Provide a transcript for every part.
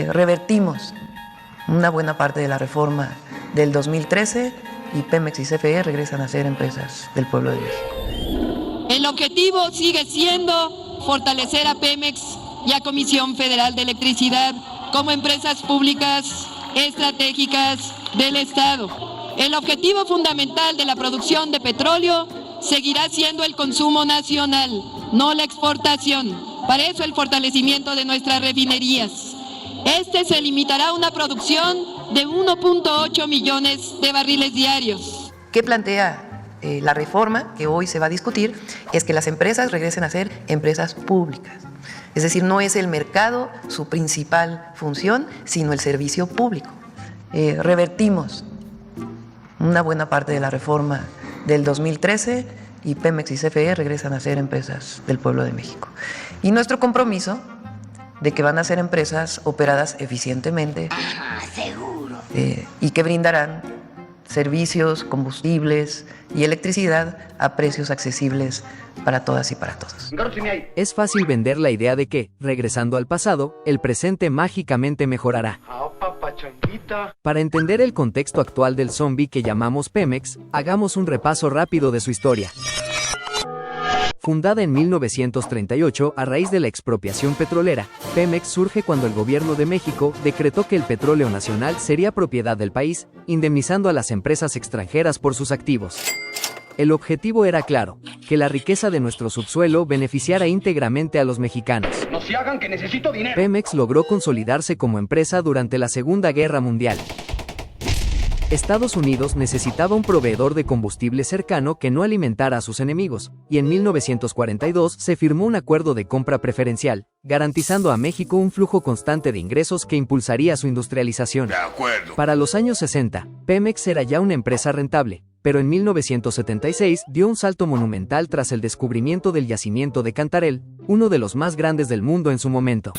revertimos una buena parte de la reforma del 2013 y Pemex y CFE regresan a ser empresas del pueblo de México. El objetivo sigue siendo fortalecer a Pemex y a Comisión Federal de Electricidad como empresas públicas estratégicas del Estado. El objetivo fundamental de la producción de petróleo seguirá siendo el consumo nacional, no la exportación. Para eso el fortalecimiento de nuestras refinerías. Este se limitará a una producción de 1.8 millones de barriles diarios. ¿Qué plantea la reforma que hoy se va a discutir? Es que las empresas regresen a ser empresas públicas. Es decir, no es el mercado su principal función, sino el servicio público. Revertimos una buena parte de la reforma del 2013 y Pemex y CFE regresan a ser empresas del pueblo de México. Y nuestro compromiso de que van a ser empresas operadas eficientemente y que brindarán servicios, combustibles y electricidad a precios accesibles para todas y para todos. Es fácil vender la idea de que, regresando al pasado, el presente mágicamente mejorará. Para entender el contexto actual del zombie que llamamos Pemex, hagamos un repaso rápido de su historia. Fundada en 1938 a raíz de la expropiación petrolera, Pemex surge cuando el gobierno de México decretó que el petróleo nacional sería propiedad del país, indemnizando a las empresas extranjeras por sus activos. El objetivo era claro, que la riqueza de nuestro subsuelo beneficiara íntegramente a los mexicanos. ¡No se hagan que necesito dinero! Pemex logró consolidarse como empresa durante la Segunda Guerra Mundial. Estados Unidos necesitaba un proveedor de combustible cercano que no alimentara a sus enemigos, y en 1942 se firmó un acuerdo de compra preferencial, garantizando a México un flujo constante de ingresos que impulsaría su industrialización. De acuerdo. Para los años 60, Pemex era ya una empresa rentable, pero en 1976 dio un salto monumental tras el descubrimiento del yacimiento de Cantarell, uno de los más grandes del mundo en su momento.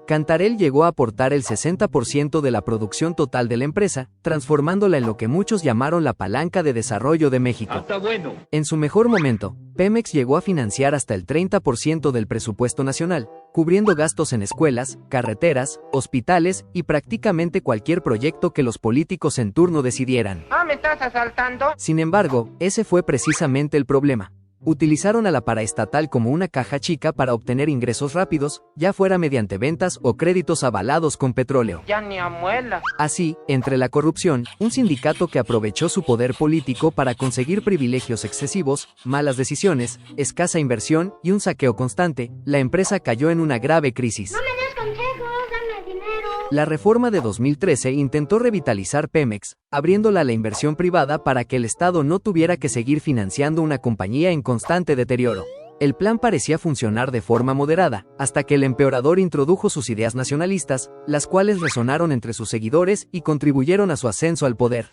Cantarell llegó a aportar el 60% de la producción total de la empresa, transformándola en lo que muchos llamaron la palanca de desarrollo de México. Está bueno. En su mejor momento, Pemex llegó a financiar hasta el 30% del presupuesto nacional, cubriendo gastos en escuelas, carreteras, hospitales y prácticamente cualquier proyecto que los políticos en turno decidieran. ¿Me estás asaltando? Sin embargo, ese fue precisamente el problema. Utilizaron a la paraestatal como una caja chica para obtener ingresos rápidos, ya fuera mediante ventas o créditos avalados con petróleo. Ya ni amuela. Así, entre la corrupción, un sindicato que aprovechó su poder político para conseguir privilegios excesivos, malas decisiones, escasa inversión y un saqueo constante, la empresa cayó en una grave crisis. No me des consejos, dame dinero. La reforma de 2013 intentó revitalizar Pemex, abriéndola a la inversión privada para que el Estado no tuviera que seguir financiando una compañía en constante deterioro. El plan parecía funcionar de forma moderada, hasta que el empeorador introdujo sus ideas nacionalistas, las cuales resonaron entre sus seguidores y contribuyeron a su ascenso al poder.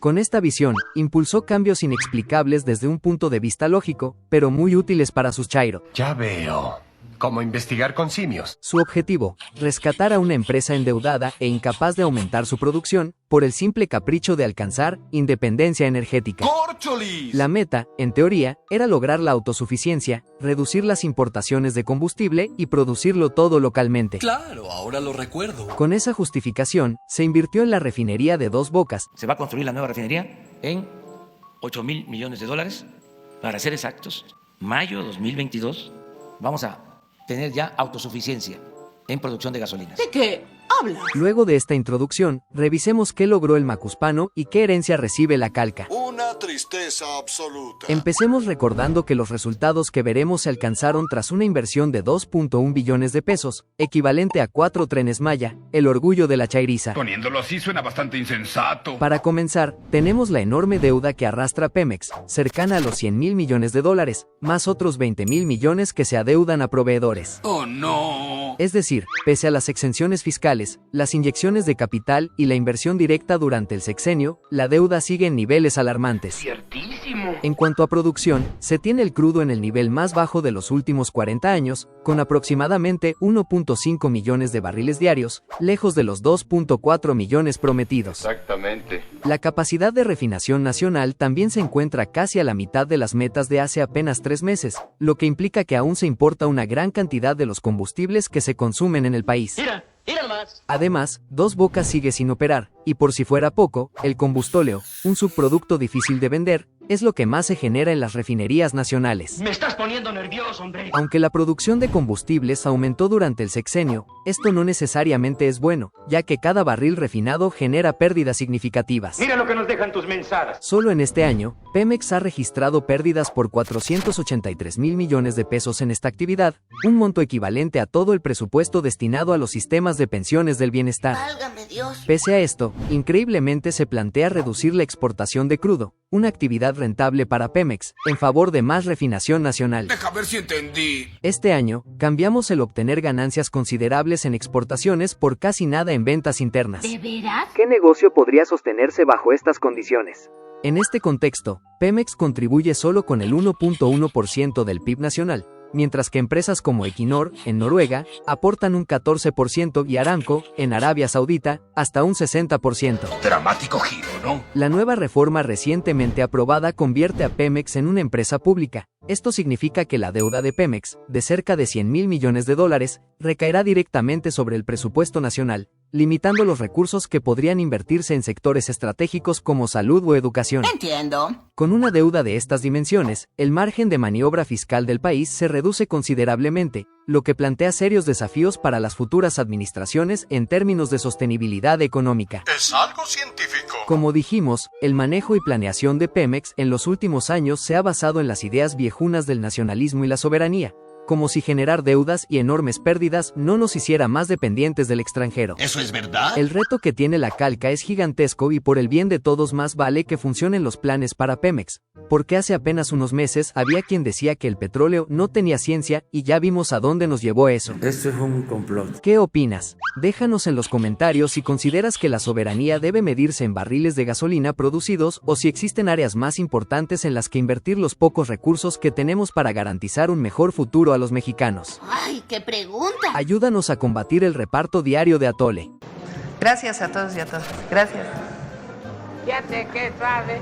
Con esta visión, impulsó cambios inexplicables desde un punto de vista lógico, pero muy útiles para sus chairo. Ya veo. Como investigar con simios. Su objetivo, rescatar a una empresa endeudada e incapaz de aumentar su producción, por el simple capricho de alcanzar independencia energética. ¡Córcholis! La meta, en teoría, era lograr la autosuficiencia, reducir las importaciones de combustible y producirlo todo localmente. Claro, ahora lo recuerdo. Con esa justificación, se invirtió en la refinería de Dos Bocas. Se va a construir la nueva refinería en $8,000 millones, para ser exactos. Mayo 2022 vamos a tener ya autosuficiencia en producción de gasolinas. ¿De qué habla? Luego de esta introducción, revisemos qué logró el macuspano y qué herencia recibe la calca. Una tristeza absoluta. Empecemos recordando que los resultados que veremos se alcanzaron tras una inversión de 2.1 billones de pesos, equivalente a 4 trenes Maya, el orgullo de la chairiza. Poniéndolo así suena bastante insensato. Para comenzar, tenemos la enorme deuda que arrastra Pemex, cercana a los $100,000 millones, más otros $20,000 millones que se adeudan a proveedores. ¡Oh, no! Es decir, pese a las exenciones fiscales, las inyecciones de capital y la inversión directa durante el sexenio, la deuda sigue en niveles alarmantes. Ciertísimo. En cuanto a producción, se tiene el crudo en el nivel más bajo de los últimos 40 años, con aproximadamente 1.5 millones de barriles diarios, lejos de los 2.4 millones prometidos. Exactamente. La capacidad de refinación nacional también se encuentra casi a la mitad de las metas de hace apenas 3 meses, lo que implica que aún se importa una gran cantidad de los combustibles que se consumen en el país. Mira más. Además, Dos Bocas sigue sin operar, y por si fuera poco, el combustóleo, un subproducto difícil de vender, es lo que más se genera en las refinerías nacionales. Me estás poniendo nervioso, hombre. Aunque la producción de combustibles aumentó durante el sexenio, esto no necesariamente es bueno, ya que cada barril refinado genera pérdidas significativas. Mira lo que nos dejan tus mensadas. Solo en este año, Pemex ha registrado pérdidas por 483,000 millones de pesos en esta actividad, un monto equivalente a todo el presupuesto destinado a los sistemas de pensiones del bienestar. Válgame Dios. Pese a esto, increíblemente se plantea reducir la exportación de crudo, una actividad rentable para Pemex, en favor de más refinación nacional. Deja ver si entendí. Este año, cambiamos el obtener ganancias considerables en exportaciones por casi nada en ventas internas. ¿De veras? ¿Qué negocio podría sostenerse bajo estas condiciones? En este contexto, Pemex contribuye solo con el 1.1% del PIB nacional, mientras que empresas como Equinor, en Noruega, aportan un 14% y Aramco, en Arabia Saudita, hasta un 60%. Dramático giro, ¿no? La nueva reforma recientemente aprobada convierte a Pemex en una empresa pública. Esto significa que la deuda de Pemex, de cerca de 100,000 millones de dólares, recaerá directamente sobre el presupuesto nacional, limitando los recursos que podrían invertirse en sectores estratégicos como salud o educación. Entiendo. Con una deuda de estas dimensiones, el margen de maniobra fiscal del país se reduce considerablemente, lo que plantea serios desafíos para las futuras administraciones en términos de sostenibilidad económica. Es algo científico. Como dijimos, el manejo y planeación de Pemex en los últimos años se ha basado en las ideas viejunas del nacionalismo y la soberanía, como si generar deudas y enormes pérdidas no nos hiciera más dependientes del extranjero. ¿Eso es verdad? El reto que tiene la calca es gigantesco y por el bien de todos más vale que funcionen los planes para Pemex, porque hace apenas unos meses había quien decía que el petróleo no tenía ciencia y ya vimos a dónde nos llevó eso. Esto es un complot. ¿Qué opinas? Déjanos en los comentarios si consideras que la soberanía debe medirse en barriles de gasolina producidos o si existen áreas más importantes en las que invertir los pocos recursos que tenemos para garantizar un mejor futuro a los mexicanos. Ay, qué pregunta. Ayúdanos a combatir el reparto diario de atole. Gracias a todos y a todas. Gracias. Ya sé que sabe.